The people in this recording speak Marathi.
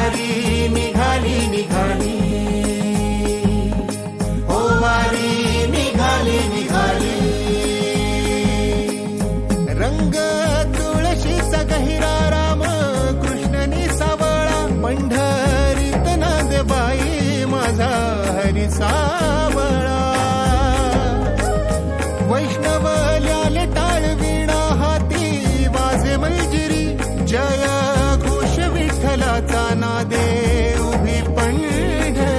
वारी निघाली निघाली, हो वारी निघाली निघाली. रंग तुळशीचा गहिरा राम कृष्णनी सावळा, पंढरीत नांदबाई माझा हरी सावळा. वैष्णव ल्याले टाळ वीणा हाती वाजे मंजिरी, जय घोष विठ्ठलाचा नादे उभी पंढरी.